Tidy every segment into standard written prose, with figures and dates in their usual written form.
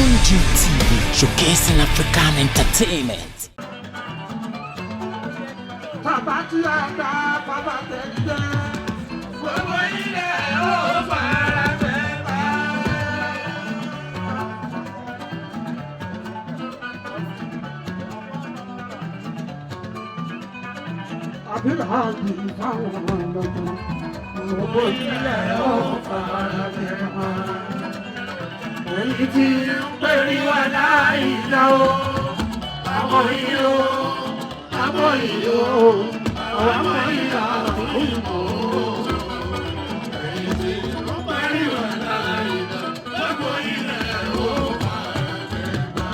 Bunju TV, showcasing African entertainment. Bàbá tí a gbà bàbá tẹ̀lé jẹ́. Gbogbo ilẹ̀ ó fara tẹ̀ bá. Àbílà àbí fáwọn ọlọ́dún. Gbogbo ilẹ̀ ó fara tẹ̀ bá. Èyí tí ń pèrè wá láì dá o. Àwọn yìí o. Àmọ́ ìyó, àwọn àmọ́ ìyá òyìnbó. Èyí tí ó parí wà láàyè náà, lọ́gbọ̀ ilẹ̀ ó máa tẹ̀ bá.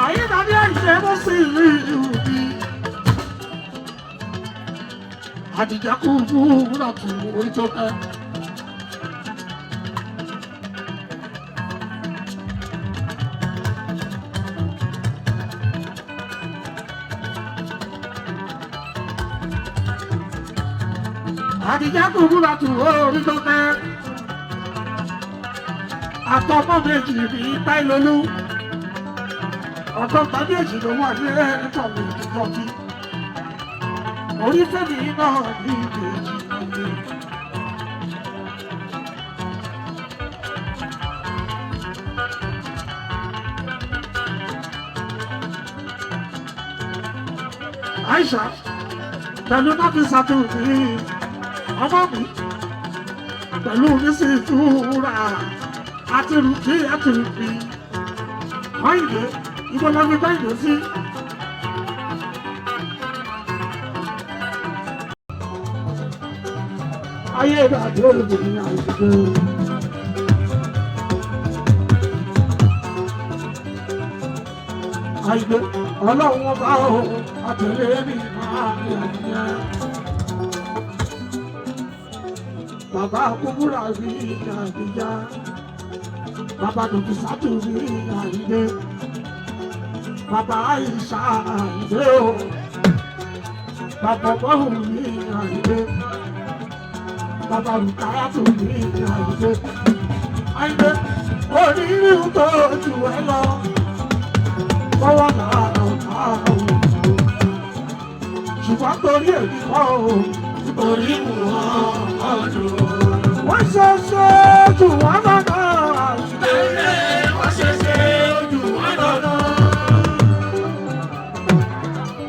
Ayédáde àìṣe bó sì rí ìlú bí. Àdìjà kú fúnra tù orí tó kẹ́. Àdìjà kú fúnra tù orí tó kẹ́. Àtọmọ méjì ní Táìlólú. Ọ̀dọ́ tàbí èjì ló wà ní ẹ̀ẹ́dẹ́gbọ̀n mi ìdíjọ́ bí. Orí fẹ́mi náà ní ìdíjì nílé. Aisha, pẹ̀lú náà fi ṣàtúnṣe ọmọ mi, pẹ̀lú oníṣẹ́ ìtura àti rùkí àti rùkí. Wáyé ìbò lọ fi báyìí lọ sí. Ayé ìdájọ́ olùdókòwò àìsíkò. Àìgbé ọlọ́run ọba o, àtẹ̀lé mi máa ní àyíyá. Bàbá kúkúrà rí àyíyá. Bàbá dòkú sátú rí àyíyá. Bàbá Aisha àìdé o, bàbá bọ́hùn ní àìdé, bàbá Rukayatu ní àìdé. Àìdé onírú tó jù ẹ lọ, bọ́wọ́ láàrọ̀ láàrọ̀. Ṣùgbọ́n torí èyí kọ́ o, torí wọ́n ọdún. Wọ́n ṣe ṣe jù wọ́n lọ́nà àìdé. Wọ́n ṣe ṣe jù wọ́n lọ́nà.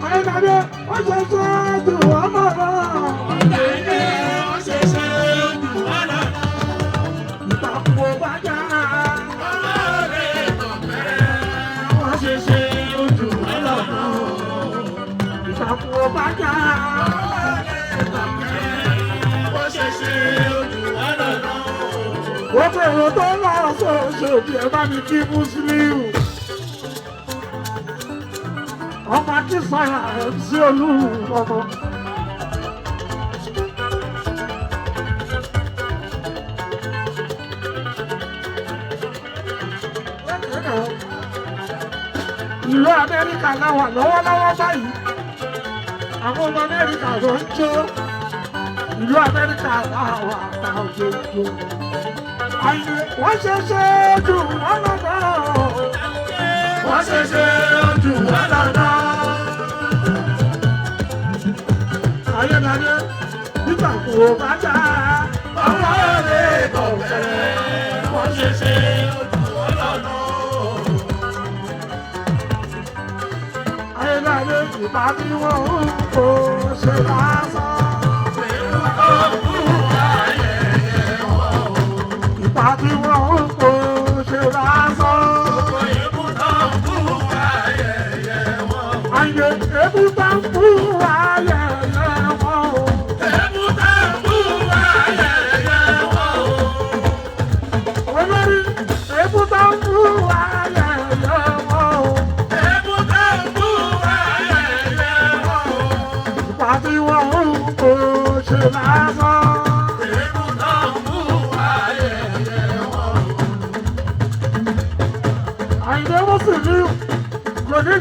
Ayédáde, ó ṣe ṣe jù wọ́n lọ́nà. Ayédáde, ó ṣe ṣe jù wọ́n lọ́nà. Ìtàkùn ò bá já. Ọlọ́rẹ̀ tọ̀pẹ́. Ó ṣe ṣe jù wọ́n lọ́nà. Ìtàkùn ò bá já. Ọlọ́rẹ̀ tọ̀pẹ́. Ó ṣe ṣe jù wọ́n lọ́nà. Wọ́n fèrè tó lọ sóṣòdì ẹ̀ bá mi kí Mùsùlùmí. Ọmọ Akínsànyà MC Olúọmọ. Ìlú Amẹ́ríkà láwà lọ́wọ́lọ́wọ́ báyìí. Àwọn ọmọ Amẹ́ríkà ló ń jó. Ìlú Amẹ́ríkà láwà táwọn jó jó. Àyè wọ́n ṣe ṣe jù wọ́n lọ́dọ̀. Wọ́n ṣe ṣe jù wọ́n lọ́dọ̀. Ayédáde nígbà kò bá já. Ọwọ́ rẹ̀ kò fẹ́. Wọ́n ṣe ṣe jù wọ́n lọ́dọ̀. Ayédáde ìbá tí wọ́n ń kó ṣe lásán. Ìbá tí wọ́n ń kó ṣe lásán. Ayé ebúta ń bú ayẹyẹ wọn o. Ebúta ń bú ayẹyẹ.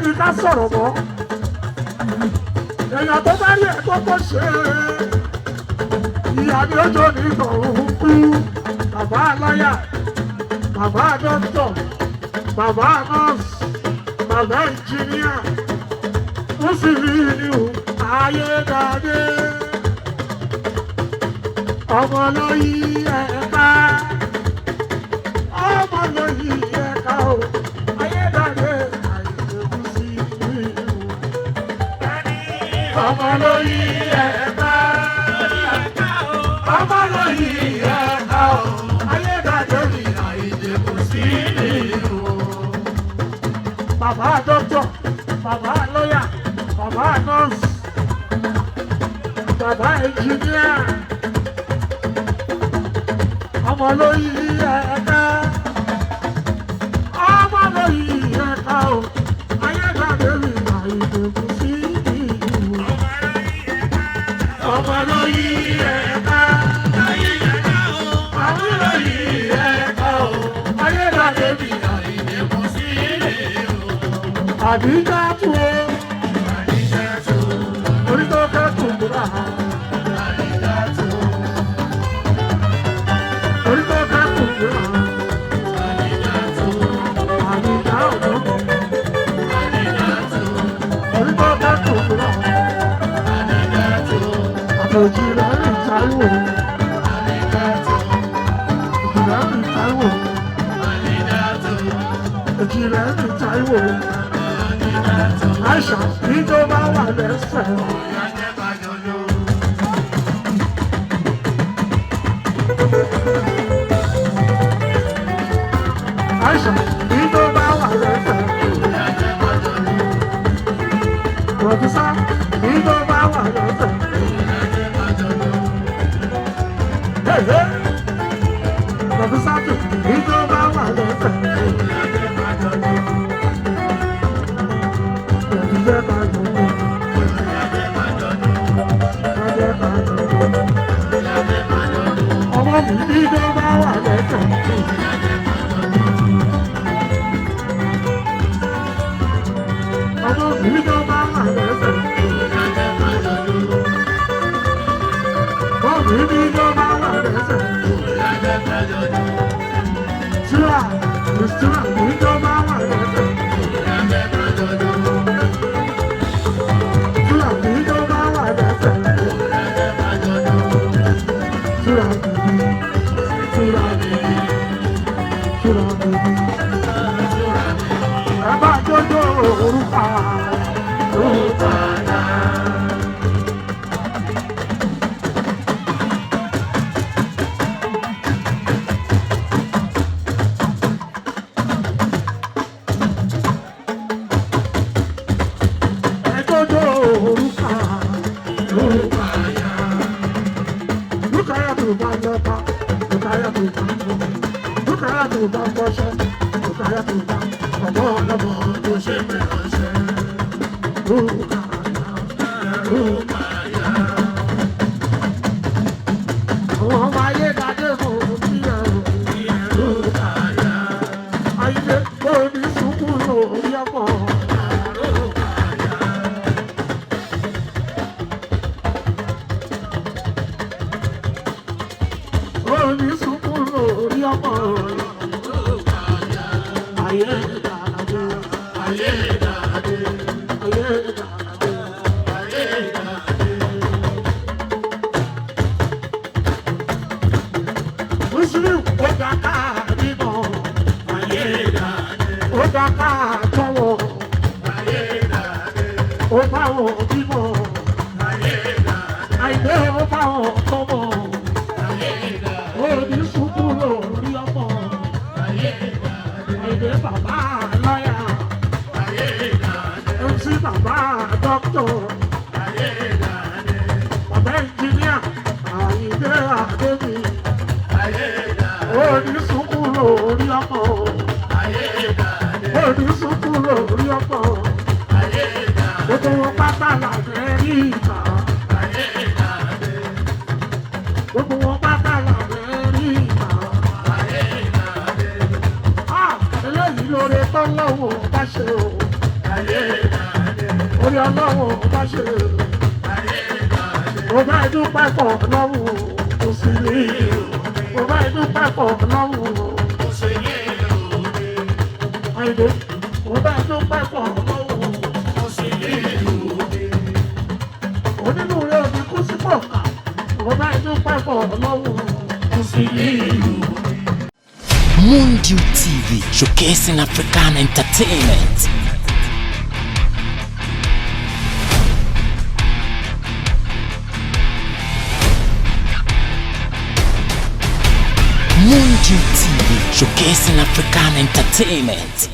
níbi ká sọ̀rọ̀ mọ́ èèyàn tó bá rí ẹ̀kọ́ kó ṣe ìyá ni ó jọ ní ìtọ̀hún kú bàbá lọ́yà bàbá dókítọ̀ bàbá nọ́ọ̀sì bàbá ìjìníà ó sì rí ìlú ayédáadé ọmọ lóyí ẹ̀ka ọmọ lóyí ẹ̀ka o ayédáadé àìsèkú sí ìlú ọmọ lóyí ẹ̀ka ọmọ lóyí ẹ̀ka o ayédáadé àìsèkú sí ìlú bàbá dókítọ̀ bàbá lọ́yà bàbá nọ́ọ̀sì bàbá ẹnjìníà ọmọ lóyí ẹ̀ka ọmọ lóyí ẹ̀ka o ayédáadé mi àìdèkù sí ìlú ọmọ lóyí ẹ̀ka ọmọ lóyí ẹ̀ka o ayédáadé mi àìdèkù sí ìlú àdìjà tó orí tó fẹ́ kùkùrà àdìjà tó orí tó fẹ́ kùkùrà àdìjà tó àdìjà tó àdìjà tó orí tó fẹ́ kùkùrà àdìjà tó àtòjì rẹ̀ rìn táíwò àdìjà tó òjì rẹ̀ rìn táíwò àdìjà tó òjì rẹ̀ rìn táíwò. Aisha, ìjọ bá wà lẹ́sẹ̀. Aisha, ìjọ bá wà lẹ́sẹ̀. Rọ̀bísà, ìjọ bá wà lẹ́sẹ̀. Rọ̀bísà, ìjọ bá wà lẹ́sẹ̀. Ọmọ mi ní tó bá wà lẹ́sẹ̀. Ọmọ mi tó bá wà lẹ́sẹ̀. Ọmọ mi ní tó bá wà lẹ́sẹ̀. Tíra, ìṣúra mi tó bá wà lẹ́sẹ̀. Tíra mi tó bá wà lẹ́sẹ̀. Tíra mi, tíra mi, tíra mi. Ẹ bá jọjọ orúkọ orúkọ náà. lóore tọ́lọ́wọ́ bá ṣe o. orí ọlọ́run bá ṣe mo bá dúpẹ́ pọ̀ lọ́rùn kò sí ní mo bá dúpẹ́ pọ̀ lọ́rùn kò sí ní àìdè mo bá dúpẹ́ pọ̀ lọ́rùn kò sí ní onínúure òbí kú sí pọ̀ mo bá dúpẹ́ pọ̀ lọ́rùn kò sí ní. Mundial TV, showcasing African entertainment. Mundial TV, showcasing African entertainment.